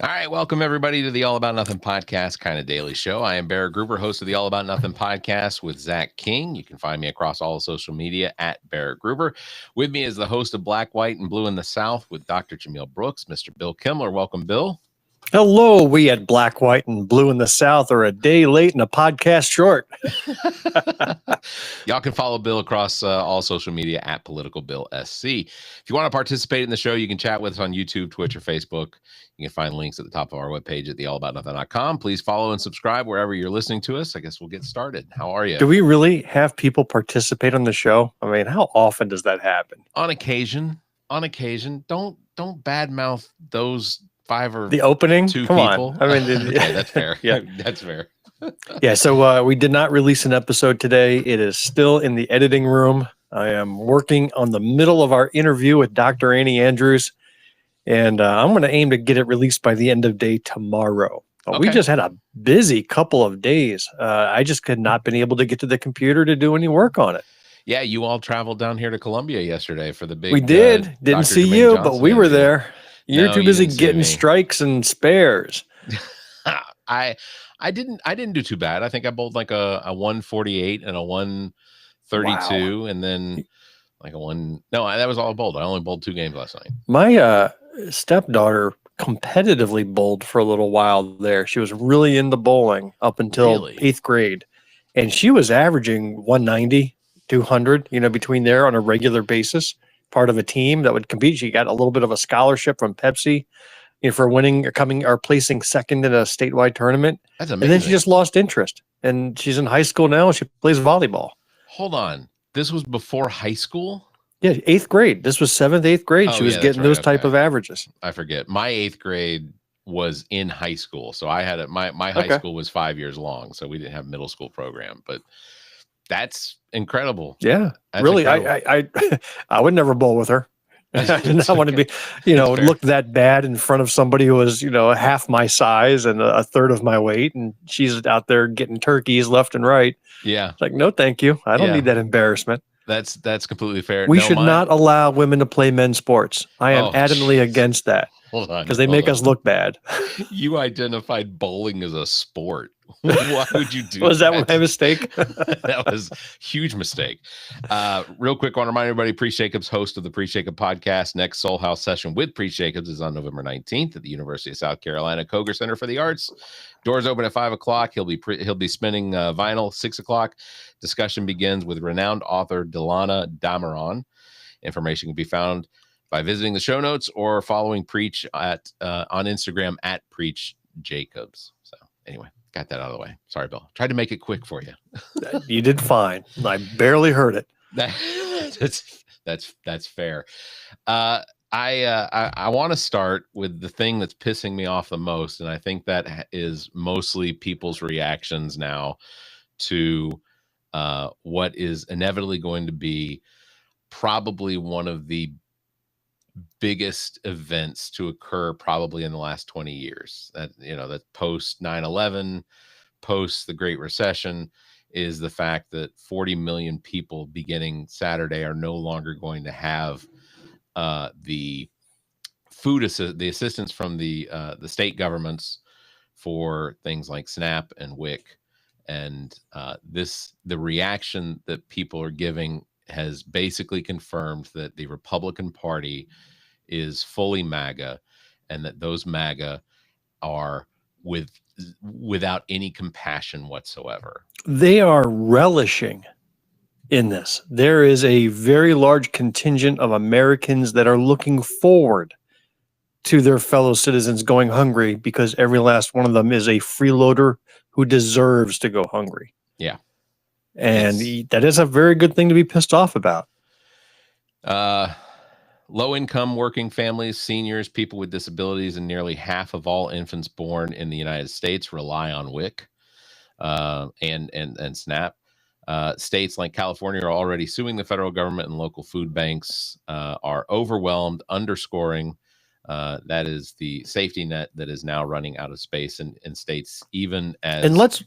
All right, welcome everybody to the All About Nothing podcast, kind of daily show. I am Barrett Gruber, host of the All About Nothing podcast with Zach King. You can find me across all social media at Barrett Gruber. With me is the host of Black, White, and Blue in the South with Dr. Jamil Brooks, Mr. Bill Kimler. Welcome, Bill. Hello, we at Black, White, and Blue in the South are a day late and a podcast short. Y'all can follow Bill across all social media at Political Bill SC. If you want to participate in the show, you can chat with us on YouTube, Twitch, or Facebook. You can find links at the top of our webpage at theallaboutnothing.com. Please follow and subscribe wherever you're listening to us. I guess we'll get started. How are you? Do we really have people participate on the show? I mean, how often does that happen? On occasion. Don't badmouth those five or the opening. Two Come people. On. I mean, okay, that's fair. Yeah, that's fair. Yeah. So we did not release an episode today. It is still in the editing room. I am working on the middle of our interview with Dr. Annie Andrews, and I'm going to aim to get it released by the end of day tomorrow. Okay. We just had a busy couple of days. I just could not been able to get to the computer to do any work on it. Yeah, you all traveled down here to Columbia yesterday for the big. We did. Didn't see Jermaine you, Johnson but we were there. You're too busy getting me. strikes and spares. I didn't do too bad. I think I bowled like a 148 and a 132, wow. And then like a one. No, that was all I bowled. I only bowled 2 games last night. My stepdaughter competitively bowled for a little while there. She was really into bowling up until 8th grade, and she was averaging 190, 200, between there on a regular basis. Part of a team that would compete. She got a little bit of a scholarship from Pepsi for winning or placing second in a statewide tournament. That's amazing. And then she just lost interest. And she's in high school now. She plays volleyball. Hold on. This was before high school? Yeah, 8th grade. This was 7th, 8th grade. She was getting those type of averages. I forget. My 8th grade was in high school. So I had my high school was 5 years long. So we didn't have middle school program. But that's incredible. Yeah, that's really. Incredible. I would never bowl with her. I did not want to be, look that bad in front of somebody who was, half my size and a third of my weight, and she's out there getting turkeys left and right. Yeah, it's like, no, thank you. I don't need that embarrassment. That's completely fair. We should not allow women to play men's sports. I am adamantly against that. Hold on, because they make us look bad. You identified bowling as a sport. Why would you do Was that my mistake? That was a huge mistake. Real quick, I want to remind everybody, Priest Jacobs, host of the Priest Jacob podcast. Next SoulHAUS Session with Priest Jacobs is on November 19th at the University of South Carolina Koger Center for the Arts. Doors open at 5 o'clock. He'll be spinning vinyl 6 o'clock. Discussion begins with renowned author DéLana Dameron. Information can be found by visiting the show notes or following Preach on Instagram at Preach Jacobs. So anyway, got that out of the way. Sorry, Bill. Tried to make it quick for you. You did fine. I barely heard it. That's fair. I want to start with the thing that's pissing me off the most, and I think that is mostly people's reactions now to what is inevitably going to be probably one of the biggest events to occur probably in the last 20 years. That post 9/11, post the Great Recession, is the fact that 40 million people beginning Saturday are no longer going to have the assistance from the state governments for things like SNAP and WIC, and the reaction that people are giving has basically confirmed that the Republican Party is fully MAGA, and that those MAGA are without any compassion whatsoever. They are relishing in this. There is a very large contingent of Americans that are looking forward to their fellow citizens going hungry because every last one of them is a freeloader who deserves to go hungry. Yeah. And that is a very good thing to be pissed off about. Low-income working families, seniors, people with disabilities, and nearly half of all infants born in the United States rely on WIC and SNAP. States like California are already suing the federal government, and local food banks are overwhelmed, underscoring that is the safety net that is now running out of space in states, even as. And let's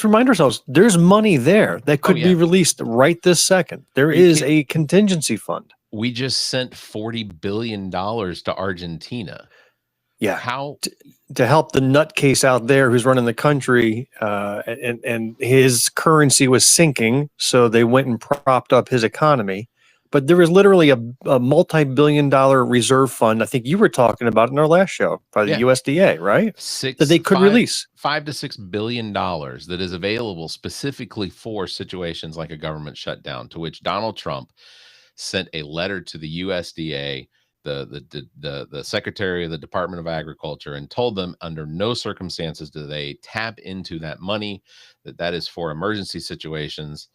remind ourselves, there's money there that could be released right this second. There is a contingency fund. We just sent $40 billion to Argentina. Yeah. How to help the nutcase out there who's running the country, and his currency was sinking, so they went and propped up his economy. But there was literally a multi-billion-dollar reserve fund. I think you were talking about in our last show by the USDA, right? That they could release $5 to $6 billion that is available specifically for situations like a government shutdown, to which Donald Trump sent a letter to the USDA, the Secretary of the Department of Agriculture, and told them under no circumstances do they tap into that money, that is for emergency situations,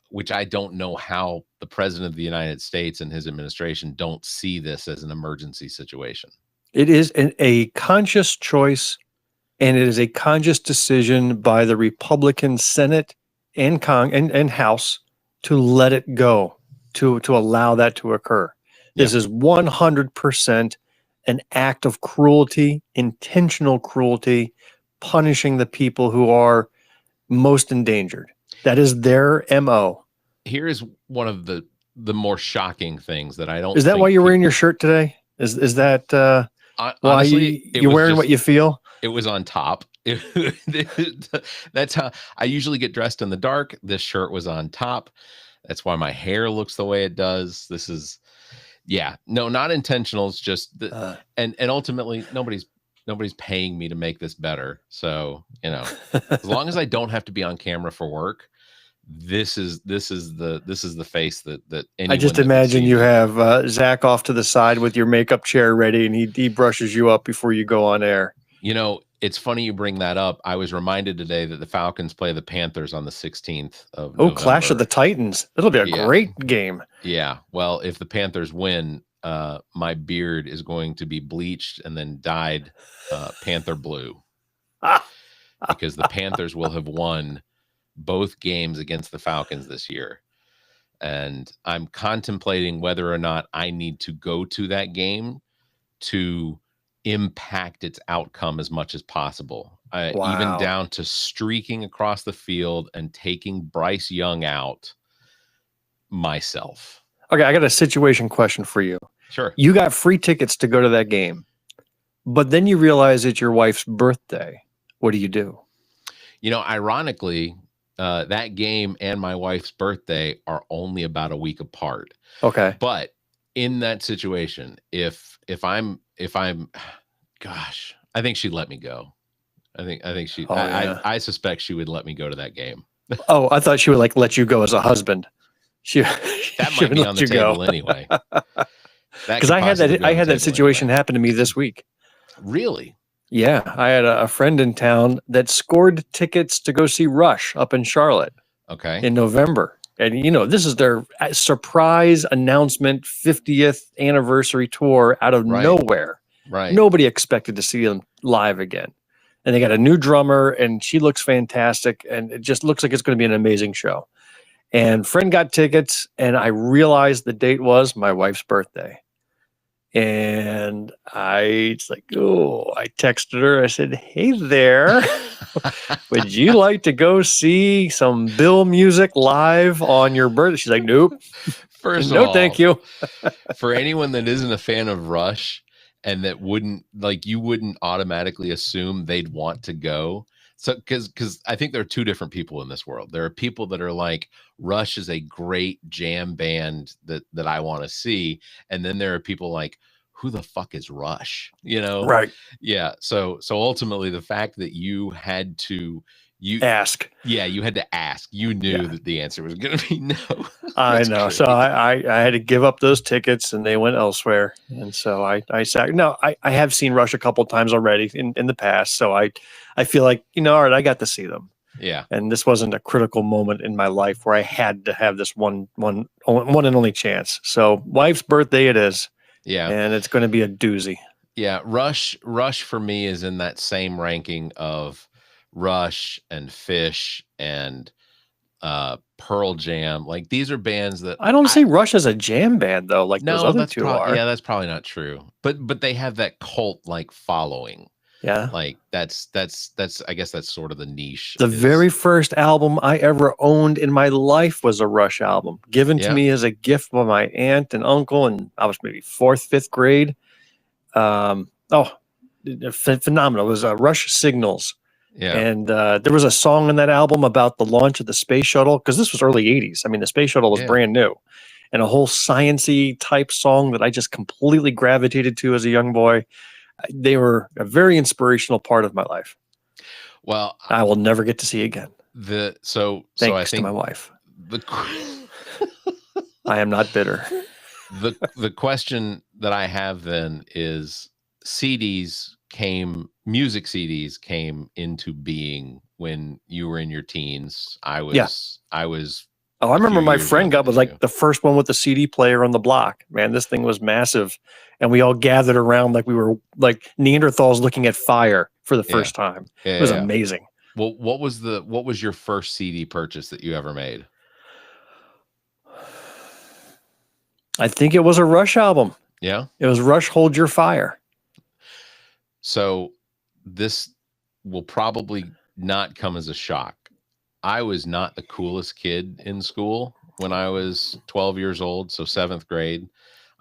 which I don't know how the President of the United States and his administration don't see this as an emergency situation. It is a conscious choice, and it is a conscious decision by the Republican Senate and House to let it go, to allow that to occur. This is 100% an act of cruelty, intentional cruelty, punishing the people who are most endangered. That is their MO. Here is one of the more shocking things that I don't. Is that why you're wearing your shirt today? Is that honestly, why you're wearing what you feel? It was on top. That's how I usually get dressed in the dark. This shirt was on top. That's why my hair looks the way it does. This is, no, not intentional. It's just and ultimately nobody's paying me to make this better. So, as long as I don't have to be on camera for work, this is the face that I just imagine you have Zach off to the side with your makeup chair ready, and he brushes you up before you go on air. It's funny you bring that up. I was reminded today that the Falcons play the Panthers on the 16th of November. Clash of the Titans. It'll be a great game. Yeah. Well, if the Panthers win, my beard is going to be bleached and then dyed Panther blue, because the Panthers will have won both games against the Falcons this year. And I'm contemplating whether or not I need to go to that game to impact its outcome as much as possible. Even down to streaking across the field and taking Bryce Young out myself. Okay, I got a situation question for you. Sure. You got free tickets to go to that game, but then you realize it's your wife's birthday. What do you do? Ironically, that game and my wife's birthday are only about a week apart. Okay. But in that situation, if I'm gosh, I think she'd let me go. I think she I suspect she would let me go to that game. Oh, I thought she would let you go as a husband. That might be on the table anyway. Because I had that situation happen to me this week. Really? Yeah, I had a friend in town that scored tickets to go see Rush up in Charlotte. Okay. In November. And, this is their surprise announcement 50th anniversary tour out of nowhere. Right. Nobody expected to see them live again. And they got a new drummer, and she looks fantastic. And it just looks like it's going to be an amazing show. And friend got tickets, and I realized the date was my wife's birthday. And I texted her. I said, "Hey there, would you like to go see some Bill music live on your birthday?" She's like, "Nope." First of all, thank you. For anyone that isn't a fan of Rush and that you wouldn't automatically assume they'd want to go. So, because I think there are two different people in this world. There are people that are like, Rush is a great jam band that I want to see. And then there are people like, who the fuck is Rush? Right. Yeah. So ultimately the fact that you had to You ask. Yeah, you had to ask. You knew that the answer was going to be no. I know. Great. So I had to give up those tickets, and they went elsewhere. And so I said, no, I have seen Rush a couple of times already in the past. So I feel like, all right, I got to see them. Yeah. And this wasn't a critical moment in my life where I had to have this one and only chance. So wife's birthday it is. Yeah. And it's going to be a doozy. Yeah. Rush for me is in that same ranking of Rush and Fish and Pearl Jam. Like, these are bands that I don't see Rush as a jam band though, like no, those other two are. Yeah, that's probably not true. But they have that cult like following. Yeah. Like that's I guess that's sort of the niche. The very first album I ever owned in my life was a Rush album, given to me as a gift by my aunt and uncle, and I was maybe 4th, 5th grade. Phenomenal. It was Rush Signals. Yeah. And there was a song in that album about the launch of the space shuttle, because this was early 80s. I mean, the space shuttle was brand new, and a whole science-y type song that I just completely gravitated to as a young boy. They were a very inspirational part of my life. Well, I will never get to see again. Thanks I think to my wife. I am not bitter. The question that I have then is, music CDs came into being when you were in your teens. I was Oh, I remember my friend was like the first one with the CD player on the block. Man, this thing was massive. And we all gathered around like we were like Neanderthals looking at fire for the first time. It was amazing. Well, what was your first CD purchase that you ever made? I think it was a Rush album. Yeah. It was Rush Hold Your Fire. So this will probably not come as a shock. I was not the coolest kid in school when I was 12 years old, so 7th grade.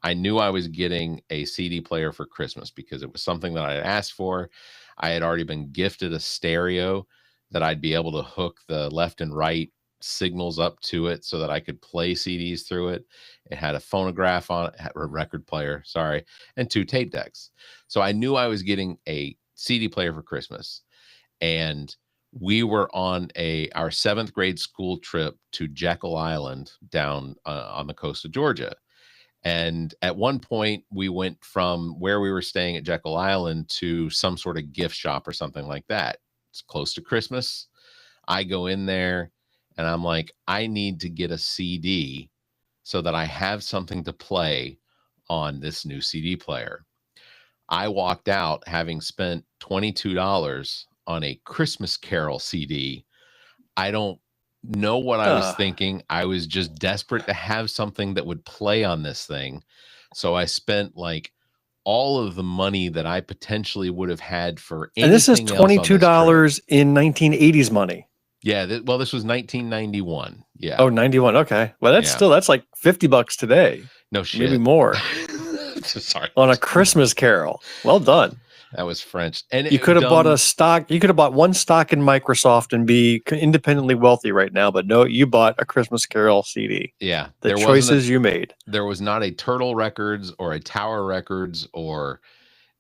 I knew I was getting a CD player for Christmas because it was something that I had asked for. I had already been gifted a stereo that I'd be able to hook the left and right signals up to it so that I could play CDs through it. It had a phonograph on it, a record player, sorry, and 2 tape decks. So I knew I was getting a CD player for Christmas. And we were on our 7th grade school trip to Jekyll Island down on the coast of Georgia. And at one point we went from where we were staying at Jekyll Island to some sort of gift shop or something like that. It's close to Christmas. I go in there and I'm like, I need to get a CD so that I have something to play on this new CD player. I walked out having spent $22 on a Christmas Carol CD. I don't know what I was thinking. I was just desperate to have something that would play on this thing. So I spent like all of the money that I potentially would have had for anything. And this is $22 in 1980s money. Yeah. This was 1991. Yeah. Oh, 91. Okay. Well, that's like $50 today. No shit. Maybe more. Sorry. On a Christmas Carol. Well done. That was French. And you could have bought a stock. You could have bought one stock in Microsoft and be independently wealthy right now. But no, you bought a Christmas Carol CD. Yeah. The choices you made. There was not a Turtle Records or a Tower Records or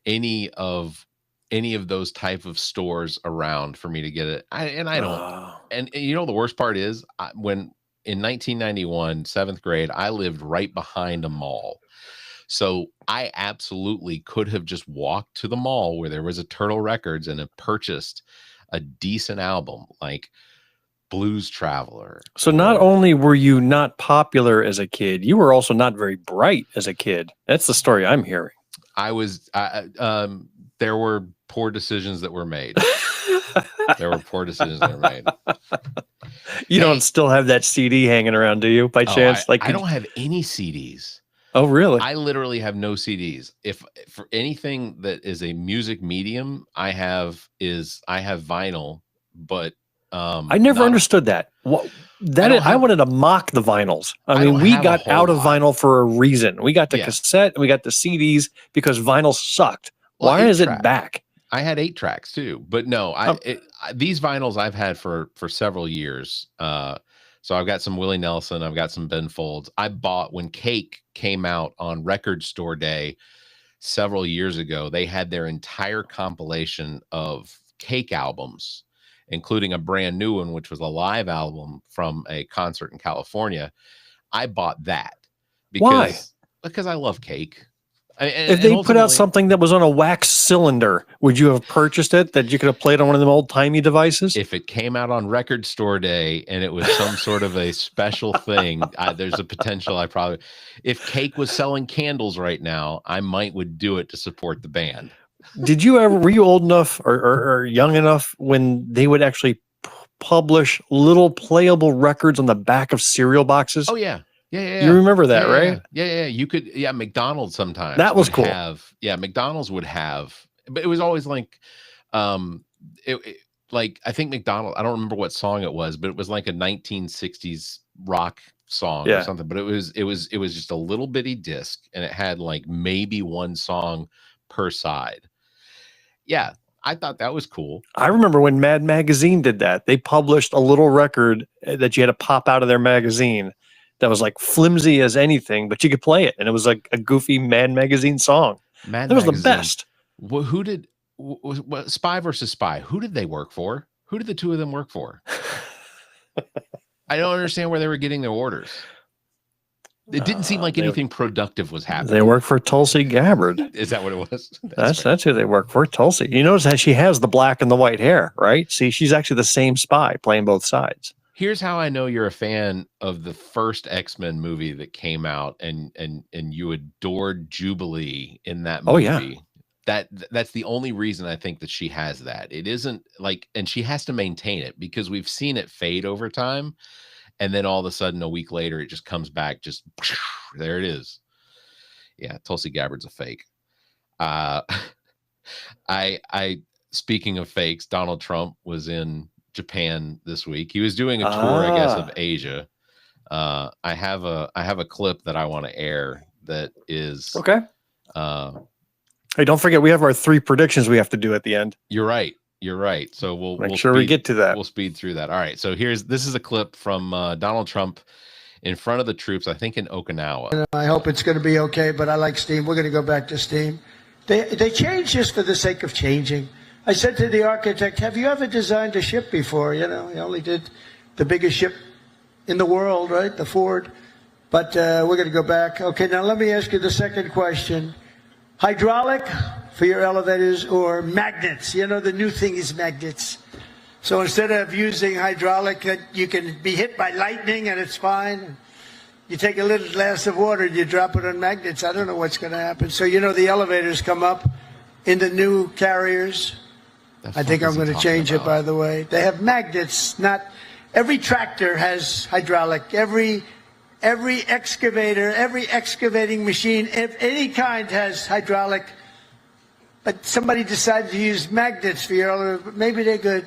any of those type of stores around for me to get it. I don't. And you know, the worst part is when in 1991, 7th grade, I lived right behind a mall. So I absolutely could have just walked to the mall where there was a Turtle Records and have purchased a decent album like Blues Traveler. So not only were you not popular as a kid, you were also not very bright as a kid. That's the story I'm hearing. There were poor decisions that were made. There were poor decisions that were made. You don't still have that CD hanging around, do you, by chance? I don't have any CDs. Oh, really? I literally have no CDs. If for anything that is a music medium, I have vinyl, but I never understood that. I wanted to mock the vinyls. I mean, we got out of vinyl for a reason. We got the cassette and we got the CDs because vinyl sucked. Why is it back? I had 8 tracks too, but no, these vinyls I've had for several years. So I've got some Willie Nelson. I've got some Ben Folds. I bought when Cake came out on Record Store Day several years ago. They had their entire compilation of Cake albums, including a brand new one, which was a live album from a concert in California, I bought that because I love Cake. If they put out something that was on a wax cylinder, would you have purchased it, that you could have played on one of them old-timey devices? If it came out on Record Store Day and it was some sort of a special thing, there's a potential I probably... If Cake was selling candles right now, I would do it to support the band. Were you old enough or young enough when they would actually publish little playable records on the back of cereal boxes? Oh, yeah. Yeah. You remember that, right? Yeah. You could, McDonald's sometimes. That was cool. McDonald's would have, but it was always like, like I think McDonald's, I don't remember what song it was, but it was like a 1960s rock song or something. But it was just a little bitty disc, and it had like maybe one song per side. Yeah. I thought that was cool. I remember when Mad Magazine did that. They published a little record that you had to pop out of their magazine that was like flimsy as anything, but you could play it, and it was like a goofy Mad Magazine song. That was the best. Who did Spy versus Spy? Who did they work for? Who did the two of them work for? I don't understand where they were getting their orders. It didn't seem like anything productive was happening. They work for Tulsi Gabbard. Is that what it was? That's who they work for, Tulsi. You notice that she has the black and the white hair, right? See, she's actually the same spy playing both sides. Here's how I know you're a fan of the first X-Men movie that came out, and you adored Jubilee in that movie. Oh, yeah. That's the only reason I think that she has that. It isn't like, and she has to maintain it because we've seen it fade over time. And then all of a sudden, a week later, it just comes back. Just there it is. Yeah, Tulsi Gabbard's a fake. Speaking of fakes, Donald Trump was in Japan this week. He was doing a tour, I guess, of Asia. I have a clip that I want to air that is okay. Hey, don't forget we have our 3 predictions we have to do at the end. You're right. So we'll make sure we get to that. We'll speed through that. All right. So this is a clip from Donald Trump in front of the troops, I think in Okinawa. I hope it's going to be okay, but I like steam. We're going to go back to steam. They changed just for the sake of changing. I said to the architect, have you ever designed a ship before? You know, he only did the biggest ship in the world, right? The Ford. But we're going to go back. Okay, now let me ask you the second question. Hydraulic for your elevators or magnets? You know, the new thing is magnets. So instead of using hydraulic, you can be hit by lightning and it's fine. You take a little glass of water and you drop it on magnets. I don't know what's going to happen. So, you know, the elevators come up in the new carriers. I think I'm going to change it, by the way. They have magnets. Not every tractor has hydraulic. Every excavator, every excavating machine of any kind has hydraulic. But somebody decided to use magnets for your, maybe they're good.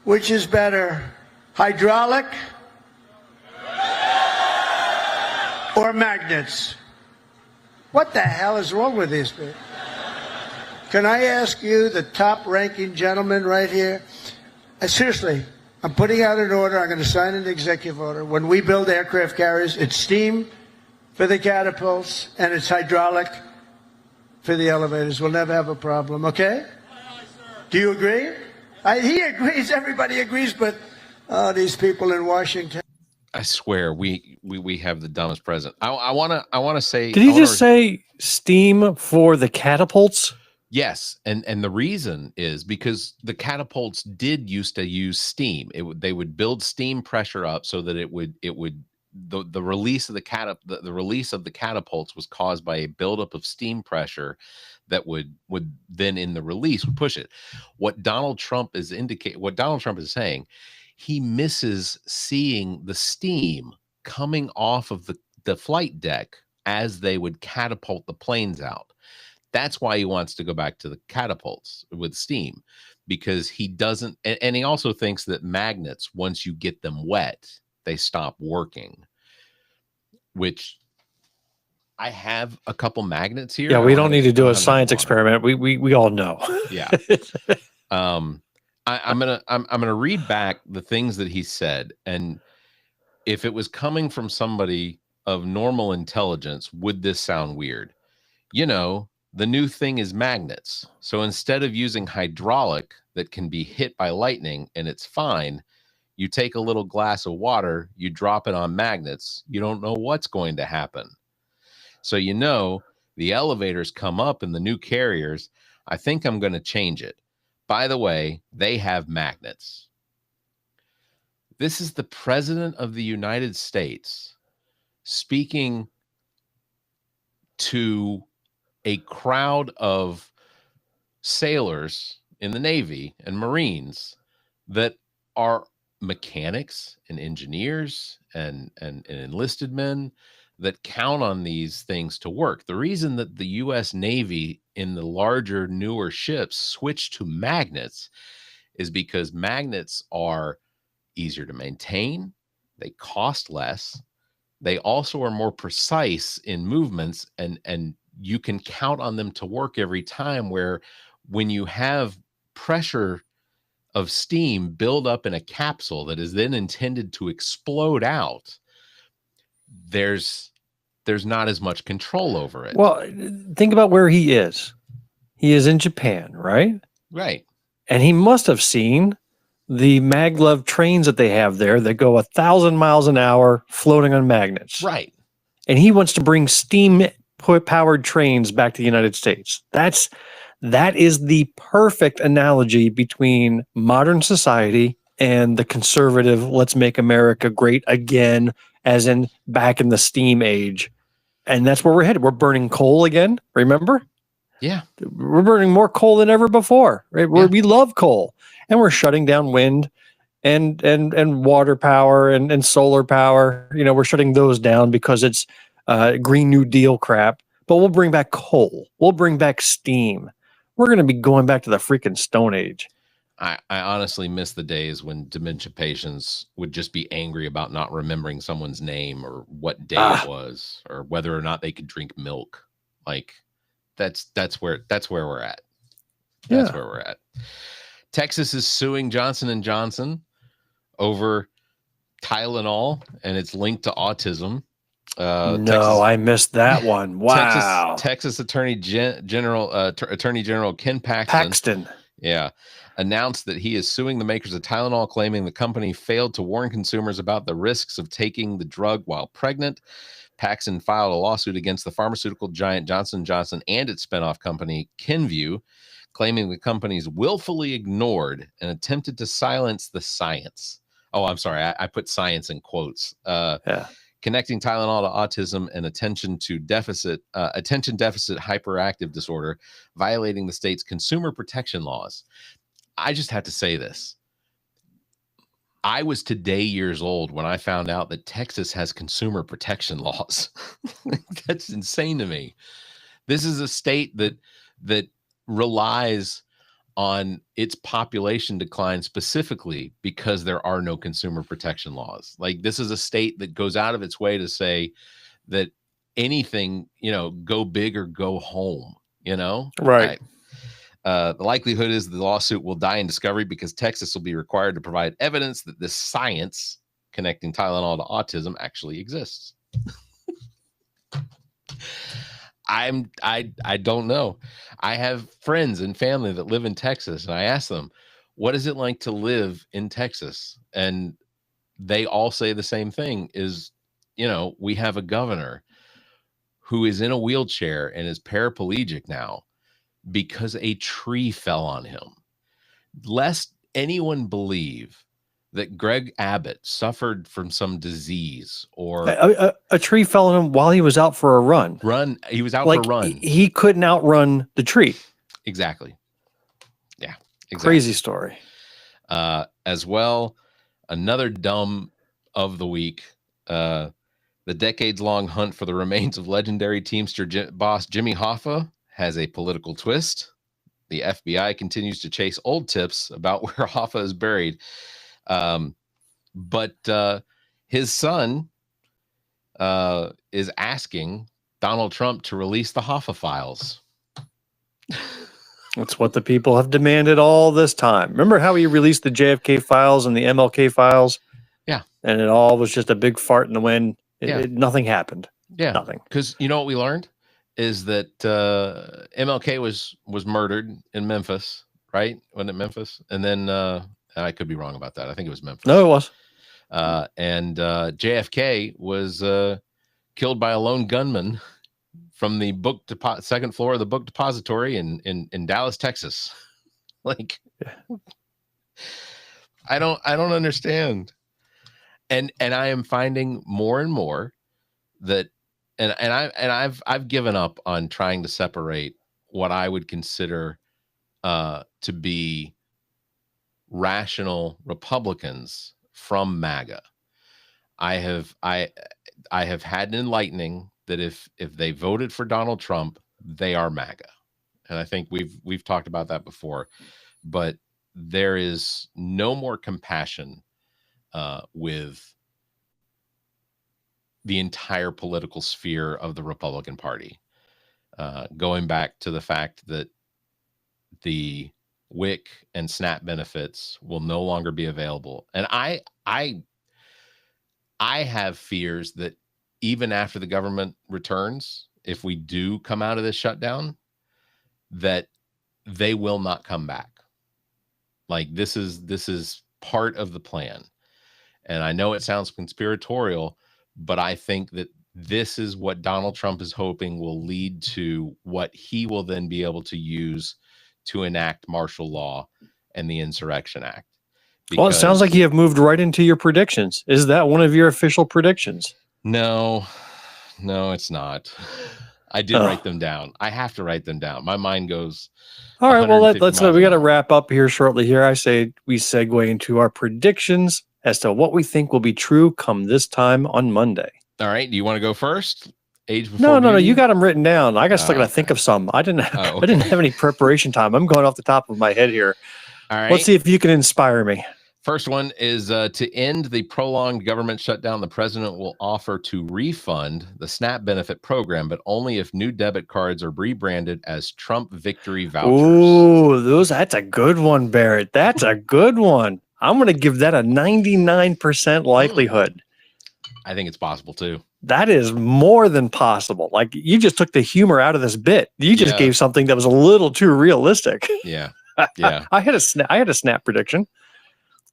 Which is better, hydraulic or magnets? What the hell is wrong with these people? Can I ask you, the top-ranking gentleman right here? Seriously, I'm putting out an order. I'm going to sign an executive order. When we build aircraft carriers, it's steam for the catapults and it's hydraulic for the elevators. We'll never have a problem, okay? Do you agree? He agrees. Everybody agrees, but these people in Washington. I swear, we have the dumbest president. I want to say. Did he just say steam for the catapults? Yes, and the reason is because the catapults did used to use steam. They would build steam pressure up so that the release of the release of the catapults was caused by a buildup of steam pressure that would then in the release would push it. What Donald Trump is saying, he misses seeing the steam coming off of the flight deck as they would catapult the planes out. That's why he wants to go back to the catapults with steam, because he doesn't, and he also thinks that magnets, once you get them wet, they stop working, which I have a couple magnets here. Yeah, we don't need to do a science experiment. We all know. Yeah. I'm gonna read back the things that he said, and if it was coming from somebody of normal intelligence, would this sound weird? You know, the new thing is magnets. So instead of using hydraulic that can be hit by lightning and it's fine, you take a little glass of water, you drop it on magnets, you don't know what's going to happen. So, you know, the elevators come up in the new carriers. I think I'm going to change it. By the way, they have magnets. This is the President of the United States speaking to a crowd of sailors in the Navy and Marines that are mechanics and engineers and enlisted men that count on these things to work. The reason that the U.S. Navy in the larger, newer ships switched to magnets is because magnets are easier to maintain, they cost less, they also are more precise in movements, and you can count on them to work every time, where when you have pressure of steam build up in a capsule that is then intended to explode out, there's not as much control over it. Well, think about where he is. He is in Japan, right? Right. And he must have seen the maglev trains that they have there that go 1,000 miles an hour floating on magnets. Right. And he wants to bring steam-powered trains back to the United States. That is the perfect analogy between modern society and the conservative, let's make America great again, as in back in the steam age. And that's where we're headed. We're burning coal again, remember? Yeah. We're burning more coal than ever before, right? Yeah. We love coal. And we're shutting down wind and water power and solar power. You know, we're shutting those down because it's Green New Deal crap. But we'll bring back coal. We'll bring back steam. We're going to be going back to the freaking Stone Age. I honestly miss the days when dementia patients would just be angry about not remembering someone's name or what day it was or whether or not they could drink milk. Like that's where we're at. That's where we're at. Texas is suing Johnson & Johnson over Tylenol and it's linked to autism. I missed that one. Wow. Texas Attorney General Ken Paxton. Yeah. Announced that he is suing the makers of Tylenol, claiming the company failed to warn consumers about the risks of taking the drug while pregnant. Paxton filed a lawsuit against the pharmaceutical giant Johnson & Johnson and its spinoff company, Kenvue, claiming the companies willfully ignored and attempted to silence the science. Oh, I'm sorry. I put science in quotes. Connecting Tylenol to autism and attention deficit hyperactive disorder, violating the state's consumer protection laws. I just have to say this. I was today years old when I found out that Texas has consumer protection laws. That's insane to me. This is a state that relies on its population decline specifically because there are no consumer protection laws. Like, this is a state that goes out of its way to say that anything, go big or go home, Right. The likelihood is the lawsuit will die in discovery because Texas will be required to provide evidence that this science connecting Tylenol to autism actually exists. I don't know. I have friends and family that live in Texas, and I ask them, what is it like to live in Texas? And they all say the same thing is, we have a governor who is in a wheelchair and is paraplegic now because a tree fell on him. Lest anyone believe that Greg Abbott suffered from some disease or a tree fell on him while he was out for a run. He was out for a run. He couldn't outrun the tree. Exactly. Yeah. Exactly. Crazy story. As well, another dumb of the week. The decades-long hunt for the remains of legendary Teamster boss Jimmy Hoffa has a political twist. The FBI continues to chase old tips about where Hoffa is buried. But his son is asking Donald Trump to release the Hoffa files. That's what the people have demanded all this time. Remember how he released the JFK files and the MLK files? Yeah. And it all was just a big fart in the wind. Nothing happened. Yeah. Nothing. Because you know what we learned? is that MLK was murdered in Memphis, right? Wasn't it Memphis? And then I could be wrong about that. I think it was Memphis. No, it was. And JFK was killed by a lone gunman from the second floor of the book depository in Dallas, Texas. Like, I don't understand. And I am finding more and more that, and I've given up on trying to separate what I would consider to be rational Republicans from MAGA. I have had an enlightening that if they voted for Donald Trump, they are MAGA. And I think we've talked about that before, but there is no more compassion with the entire political sphere of the Republican Party. Going back to the fact that the WIC and SNAP benefits will no longer be available. And I have fears that even after the government returns, if we do come out of this shutdown, that they will not come back. Like, this is part of the plan. And I know it sounds conspiratorial, but I think that this is what Donald Trump is hoping will lead to what he will then be able to use to enact martial law and the Insurrection Act. Well, it sounds like you have moved right into your predictions. Is that one of your official predictions? No, it's not. I did write them down. I have to write them down. My mind goes. All right. Well, let's we got to wrap up here shortly here. I say we segue into our predictions as to what we think will be true come this time on Monday. All right. Do you want to go first? Age before No. You got them written down. I got to think of some. I didn't have any preparation time. I'm going off the top of my head here. All right. Let's see if you can inspire me. First one is to end the prolonged government shutdown. The president will offer to refund the SNAP benefit program, but only if new debit cards are rebranded as Trump victory vouchers. Ooh, that's a good one, Barrett. That's a good one. I'm going to give that a 99% likelihood. I think it's possible too. That is more than possible. Like, you just took the humor out of this bit. You just gave something that was a little too realistic. Yeah. I had a SNAP prediction.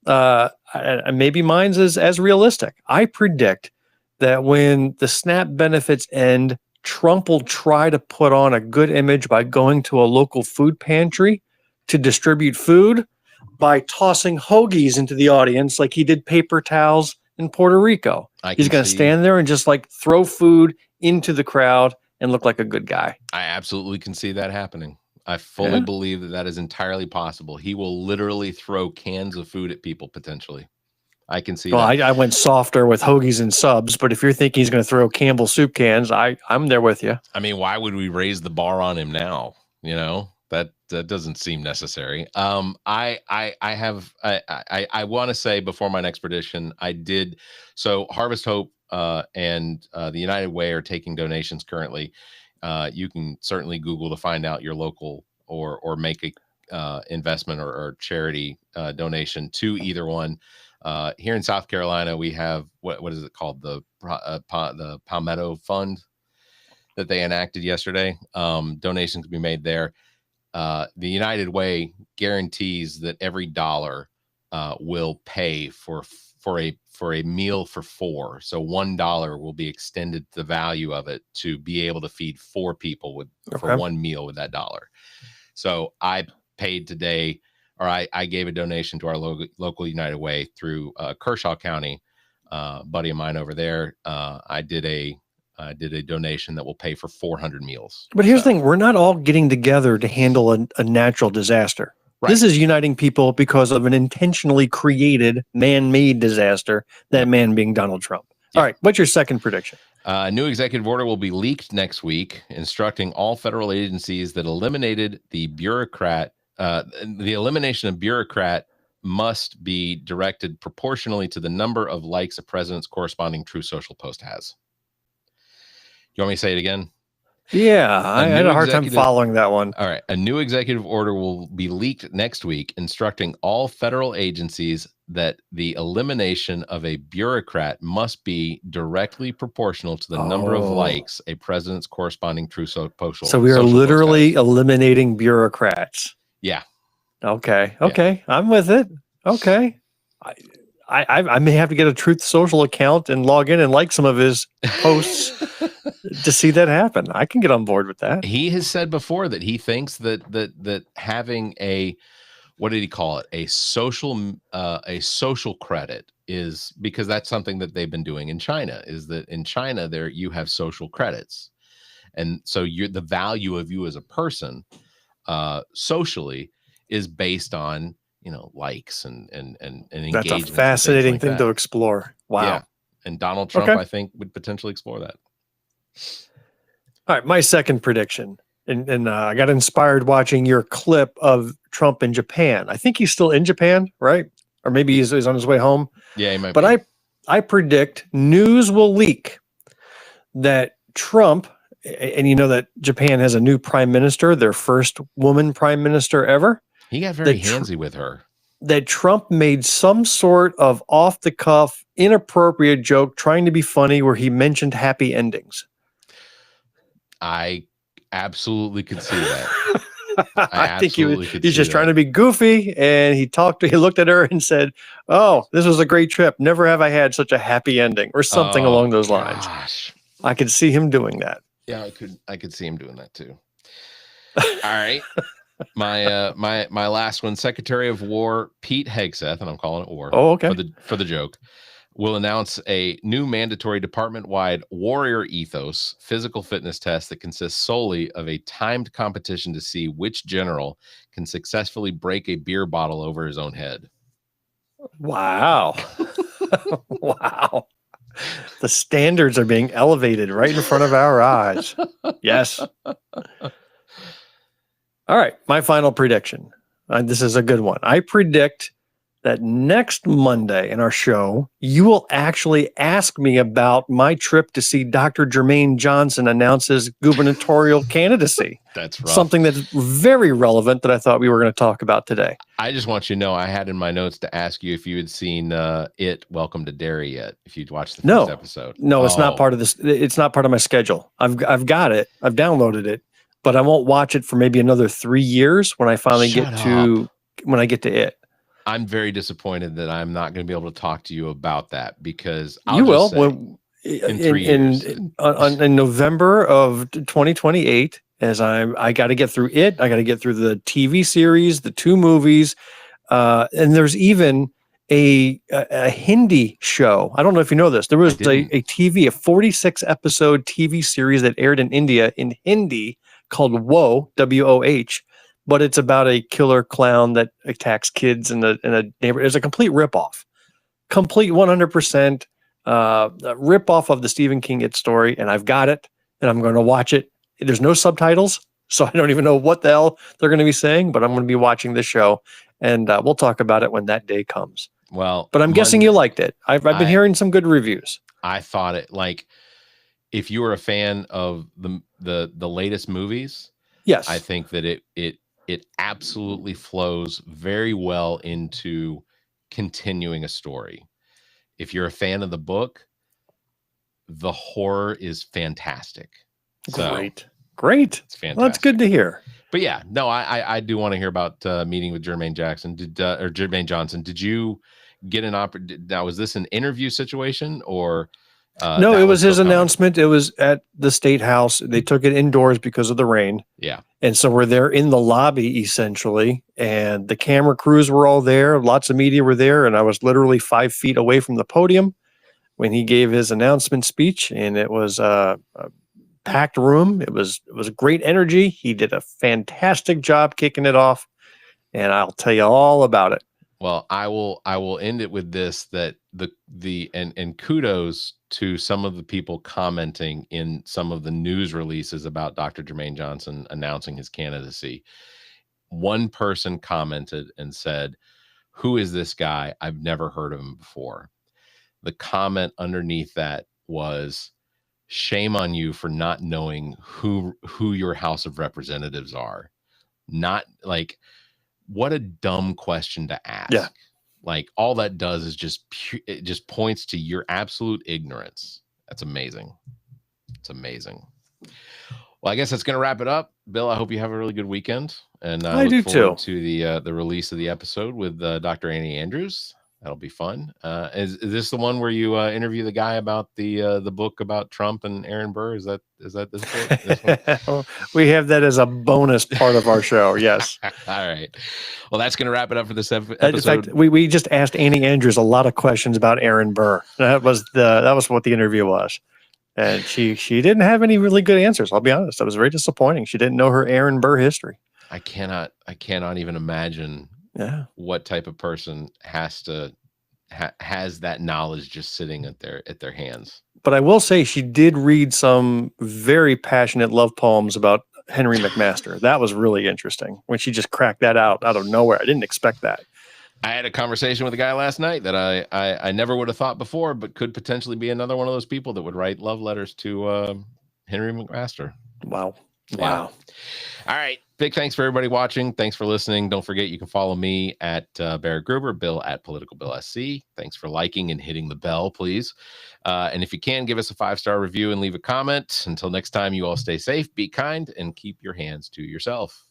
Maybe mine's as realistic. I predict that when the SNAP benefits end, Trump will try to put on a good image by going to a local food pantry to distribute food by tossing hoagies into the audience like he did paper towels in Puerto Rico. He's going to stand there and just like throw food into the crowd and look like a good guy. I absolutely can see that happening. I fully believe that is entirely possible. He will literally throw cans of food at people potentially. I can see that. I went softer with hoagies and subs, but if you're thinking he's going to throw Campbell soup cans, I'm there with you. I mean, why would we raise the bar on him now? You know, that doesn't seem necessary. I want to say before my next prediction, so Harvest Hope and the United Way are taking donations currently. You can certainly Google to find out your local or make a investment or charity donation to either one. Here in South Carolina, we have what is it called, the Palmetto Fund that they enacted yesterday. Donations can be made there. The United Way guarantees that every dollar will pay for a meal for 4. So $1 will be extended the value of it to be able to feed 4 people for one meal with that dollar. So I paid today, or I gave a donation to our local United Way through Kershaw County. Buddy of mine over there, I did a donation that will pay for 400 meals. But here's the thing: we're not all getting together to handle a natural disaster. Right. This is uniting people because of an intentionally created, man-made disaster, that man being Donald Trump. Yeah. All right, what's your second prediction? New executive order will be leaked next week, instructing all federal agencies that eliminated the elimination of bureaucrat must be directed proportionally to the number of likes a president's corresponding True Social post has. You want me to say it again? Yeah, I had a hard time following that one. All right. A new executive order will be leaked next week instructing all federal agencies that the elimination of a bureaucrat must be directly proportional to the number of likes a president's corresponding true social. So we are literally eliminating bureaucrats. Yeah. Okay. Okay. Yeah. I'm with it. Okay. I may have to get a Truth Social account and log in and like some of his posts to see that happen. I can get on board with that. He has said before that he thinks that having a, what did he call it? A social credit is, because that's something that they've been doing in China, is that in China there you have social credits. And so the value of you as a person socially is based on, likes and engagement. That's a fascinating thing to explore. Wow. Yeah. And Donald Trump, I think, would potentially explore that. All right. My second prediction. And I got inspired watching your clip of Trump in Japan. I think he's still in Japan, right? Or maybe he's on his way home. Yeah, he might be. But I predict news will leak that Trump, and you know that Japan has a new prime minister, their first woman prime minister ever. He got very handsy with her. That Trump made some sort of off-the-cuff, inappropriate joke trying to be funny where he mentioned happy endings. I absolutely could see that. I think he's just trying to be goofy, and he looked at her and said, "Oh, this was a great trip. Never have I had such a happy ending," or something along those lines. Gosh. I could see him doing that. Yeah, I could see him doing that too. All right. My last one, Secretary of War Pete Hegseth, and I'm calling it War. Oh, okay. For the joke, will announce a new mandatory department-wide warrior ethos physical fitness test that consists solely of a timed competition to see which general can successfully break a beer bottle over his own head. Wow. Wow. The standards are being elevated right in front of our eyes. Yes. All right, my final prediction. This is a good one. I predict that next Monday in our show, you will actually ask me about my trip to see Dr. Jermaine Johnson announce his gubernatorial candidacy. That's rough. Something that's very relevant that I thought we were going to talk about today. I just want you to know I had in my notes to ask you if you had seen Welcome to Derry yet, if you'd watched the first episode. No, it's not part of this. It's not part of my schedule. I've got it. I've downloaded it. But I won't watch it for maybe another 3 years when I finally get to it. I'm very disappointed that I'm not going to be able to talk to you about that, because you will in 3 years. In November of 2028, as I got to get through it. I got to get through the TV series, the 2 movies, and there's even a Hindi show. I don't know if you know this. There was a 46 episode TV series that aired in India in Hindi called Woh, W-O-H, but it's about a killer clown that attacks kids in a neighborhood. It's a complete ripoff, complete 100% ripoff of the Stephen King It story, and I've got it, and I'm going to watch it. There's no subtitles, so I don't even know what the hell they're going to be saying, but I'm going to be watching this show, and we'll talk about it when that day comes. Well, but I'm guessing you liked it. I've been hearing some good reviews. I thought it, like, if you were a fan of the latest movies, yes, I think that it absolutely flows very well into continuing a story. If you're a fan of the book, the horror is fantastic. Great. It's fantastic. Well, that's good to hear. But yeah, no, I do want to hear about meeting with Jermaine Jackson. Jermaine Johnson? Did you get an opportunity? Now, was this an interview situation or? No, it was his announcement. It was at the State House. They took it indoors because of the rain. Yeah. And so we're there in the lobby, essentially. And the camera crews were all there. Lots of media were there. And I was literally 5 feet away from the podium when he gave his announcement speech. And it was a packed room. It was a great energy. He did a fantastic job kicking it off. And I'll tell you all about it. Well, I will end it with this, that and kudos to some of the people commenting in some of the news releases about Dr. Jermaine Johnson announcing his candidacy. One person commented and said, "Who is this guy? I've never heard of him before." The comment underneath that was, shame on you for not knowing who your House of Representatives are. Not like, what a dumb question to ask. Yeah. Like, all that does is it just points to your absolute ignorance. That's amazing. It's amazing. Well, I guess that's going to wrap it up. Bill, I hope you have a really good weekend. And I look forward to the release of the episode with Dr. Annie Andrews. That'll be fun. Is this the one where you interview the guy about the book about Trump and Aaron Burr? Is that this one? We have that as a bonus part of our show. Yes. All right. Well, that's going to wrap it up for this episode. In fact, we just asked Annie Andrews a lot of questions about Aaron Burr. That was what the interview was. And she didn't have any really good answers. I'll be honest. That was very disappointing. She didn't know her Aaron Burr history. I cannot even imagine what type of person has that knowledge just sitting at their hands. But I will say she did read some very passionate love poems about Henry McMaster. That was really interesting when she just cracked that out of nowhere. I didn't expect that. I had a conversation with a guy last night that I never would have thought before, but could potentially be another one of those people that would write love letters to Henry McMaster. Wow. Wow. All right. Big thanks for everybody watching. Thanks for listening. Don't forget, you can follow me at Barrett Gruber, Bill at Political Bill SC. Thanks for liking and hitting the bell, please. And if you can, give us a 5-star review and leave a comment. Until next time, you all stay safe, be kind, and keep your hands to yourself.